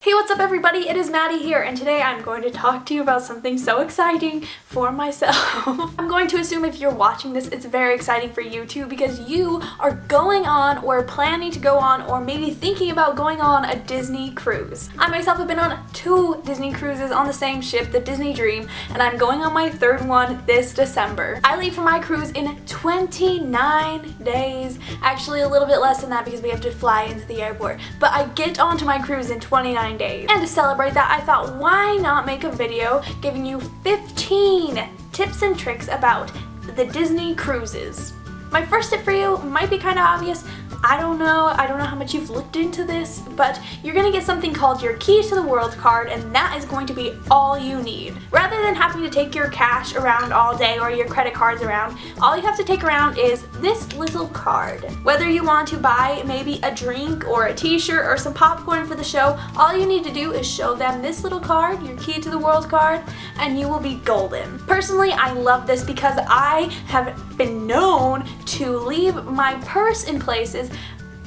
Hey, what's up everybody? It is Maddie here, and today I'm going to talk to you about something so exciting for myself. I'm going to assume if you're watching this, it's very exciting for you too, because you are going on or planning to go on or maybe thinking about going on a Disney cruise. I myself have been on 2 Disney cruises on the same ship, the Disney Dream, and I'm going on my 3rd one this December. I leave for my cruise in 29 days, actually a little bit less than that because we have to fly into the airport, but I get onto my cruise in 29 days. And to celebrate that, I thought, why not make a video giving you 15 tips and tricks about the Disney cruises. My first tip for you might be kind of obvious. I don't know how much you've looked into this, but you're gonna get something called your Key to the World card, and that is going to be all you need. Rather than having to take your cash around all day or your credit cards around, all you have to take around is this little card. Whether you want to buy maybe a drink or a t-shirt or some popcorn for the show, all you need to do is show them this little card, your Key to the World card, and you will be golden. Personally, I love this because I have been known to leave my purse in places,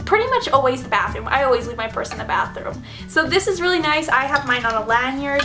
pretty much always the bathroom. I always leave my purse in the bathroom. So this is really nice. I have mine on a lanyard.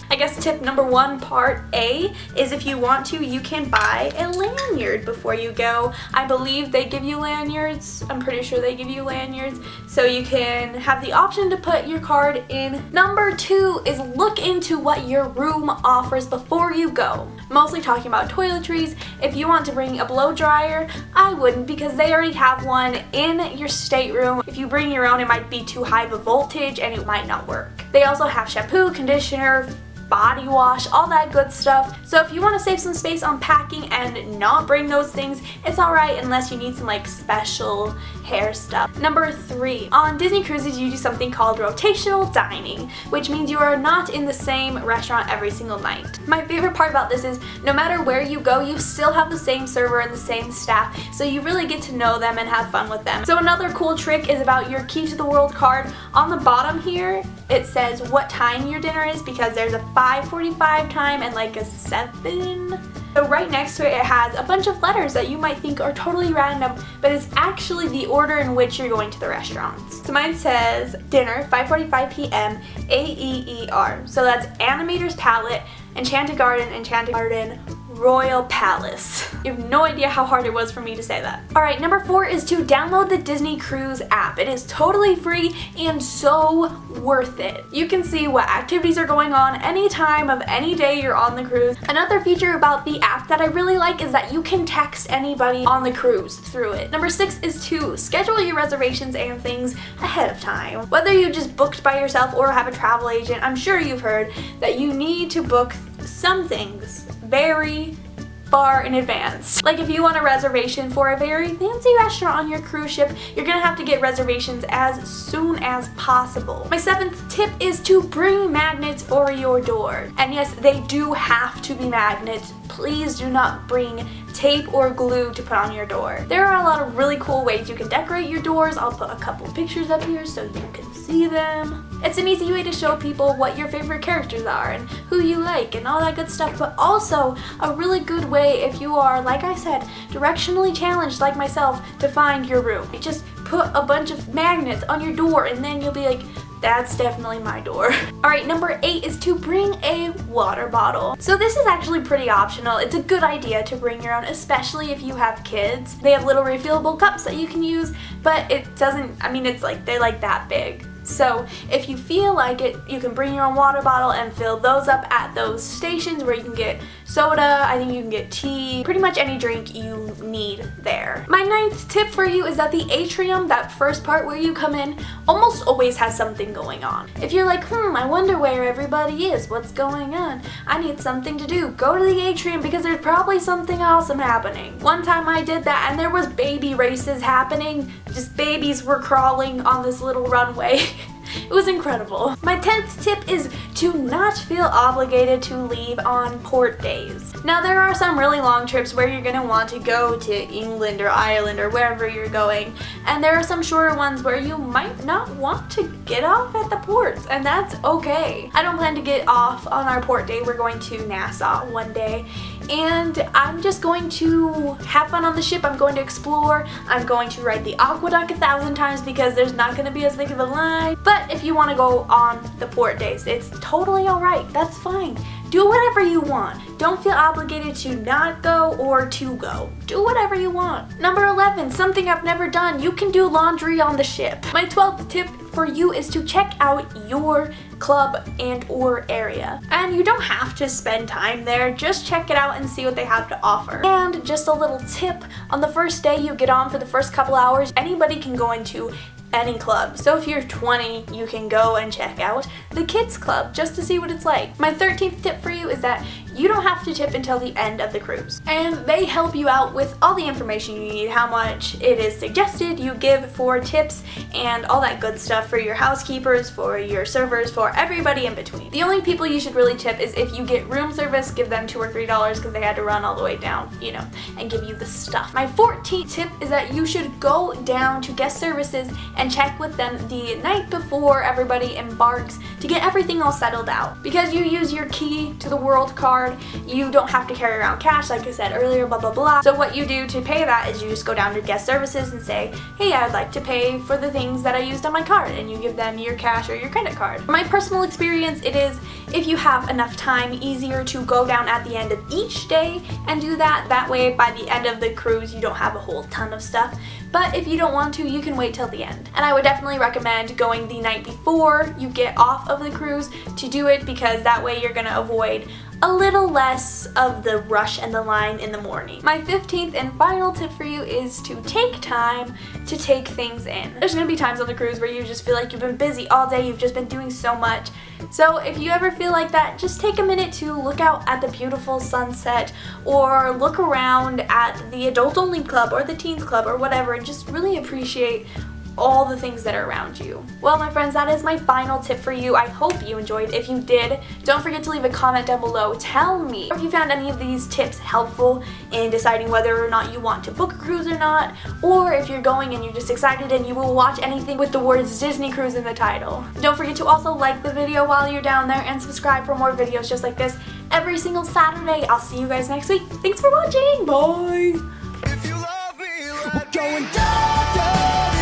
I guess tip number 1, part A, is if you want to, you can buy a lanyard before you go. I believe they give you lanyards. I'm pretty sure they give you lanyards. So you can have the option to put your card in. Number 2 is look into what your room offers before you go. Mostly talking about toiletries. If you want to bring a blow dryer, I wouldn't, because they already have one in your stateroom. If you bring your own, it might be too high of a voltage and it might not work. They also have shampoo, conditioner, body wash, all that good stuff. So if you want to save some space on packing and not bring those things, it's alright unless you need some like special hair stuff. Number 3, on Disney cruises you do something called rotational dining, which means you are not in the same restaurant every single night. My favorite part about this is no matter where you go, you still have the same server and the same staff, so you really get to know them and have fun with them. So another cool trick is about your Key to the World card. On the bottom here, it says what time your dinner is, because there's a 5:45 time and like a 7. So right next to it, it has a bunch of letters that you might think are totally random, but it's actually the order in which you're going to the restaurants. So mine says dinner, 5:45 p.m., AEER. So that's Animator's Palette, Enchanted Garden, Royal Palace. You have no idea how hard it was for me to say that. Alright, number 4 is to download the Disney Cruise app. It is totally free and so worth it. You can see what activities are going on any time of any day you're on the cruise. Another feature about the app that I really like is that you can text anybody on the cruise through it. Number 6 is to schedule your reservations and things ahead of time. Whether you just booked by yourself or have a travel agent, I'm sure you've heard that you need to book some things very far in advance. Like if you want a reservation for a very fancy restaurant on your cruise ship, you're gonna have to get reservations as soon as possible. My 7th tip is to bring magnets for your door. And yes, they do have to be magnets. Please do not bring tape or glue to put on your door. There are a lot of really cool ways you can decorate your doors. I'll put a couple pictures up here so you can see them. It's an easy way to show people what your favorite characters are and who you like and all that good stuff, but also a really good way if you are, like I said, directionally challenged like myself to find your room. You just put a bunch of magnets on your door and then you'll be like, that's definitely my door. Alright, number 8 is to bring a water bottle. So this is actually pretty optional. It's a good idea to bring your own, especially if you have kids. They have little refillable cups that you can use, but it doesn't, I mean, it's like, they're like that big. So if you feel like it, you can bring your own water bottle and fill those up at those stations where you can get soda, I think you can get tea, pretty much any drink you need there. My 9th tip for you is that the atrium, that first part where you come in, almost always has something going on. If you're like, I wonder where everybody is, what's going on, I need something to do, go to the atrium because there's probably something awesome happening. One time I did that and there was baby races happening, just babies were crawling on this little runway. It was incredible. My 10th tip is to not feel obligated to leave on port days. Now there are some really long trips where you're going to want to go to England or Ireland or wherever you're going, and there are some shorter ones where you might not want to get off at the ports, and that's okay. I don't plan to get off on our port day. We're going to Nassau one day, and I'm just going to have fun on the ship. I'm going to explore. I'm going to ride the aqueduct 1,000 times because there's not going to be as big of a line. But if you want to go on the port days, it's totally alright. That's fine. Do whatever you want. Don't feel obligated to not go or to go. Do whatever you want. Number 11, something I've never done. You can do laundry on the ship. My 12th tip for you is to check out your club and or area. And you don't have to spend time there. Just check it out and see what they have to offer. And just a little tip, on the first day you get on for the first couple hours, anybody can go into any club. So if you're 20, you can go and check out the kids club just to see what it's like. My 13th tip for you is that you don't have to tip until the end of the cruise. And they help you out with all the information you need, how much it is suggested you give for tips and all that good stuff for your housekeepers, for your servers, for everybody in between. The only people you should really tip is if you get room service, give them $2 or $3 because they had to run all the way down, you know, and give you the stuff. My 14th tip is that you should go down to guest services and check with them the night before everybody embarks to get everything all settled out. Because you use your key to the world card, you don't have to carry around cash like I said earlier, blah blah blah. So what you do to pay that is you just go down to guest services and say, hey, I'd like to pay for the things that I used on my card, and you give them your cash or your credit card. From my personal experience, it is, if you have enough time, easier to go down at the end of each day and do that. That way by the end of the cruise you don't have a whole ton of stuff. But if you don't want to, you can wait till the end. And I would definitely recommend going the night before you get off of the cruise to do it, because that way you're gonna avoid a little less of the rush and the line in the morning. My 15th and final tip for you is to take time to take things in. There's gonna be times on the cruise where you just feel like you've been busy all day, you've just been doing so much. So if you ever feel like that, just take a minute to look out at the beautiful sunset, or look around at the adult only club or the teens club or whatever, and just really appreciate all the things that are around you. Well, my friends, that is my final tip for you. I hope you enjoyed. If you did, don't forget to leave a comment down below. Tell me if you found any of these tips helpful in deciding whether or not you want to book a cruise or not, or if you're going and you're just excited and you will watch anything with the words Disney Cruise in the title. Don't forget to also like the video while you're down there and subscribe for more videos just like this every single Saturday. I'll see you guys next week. Thanks for watching. Bye. If you love me, let me.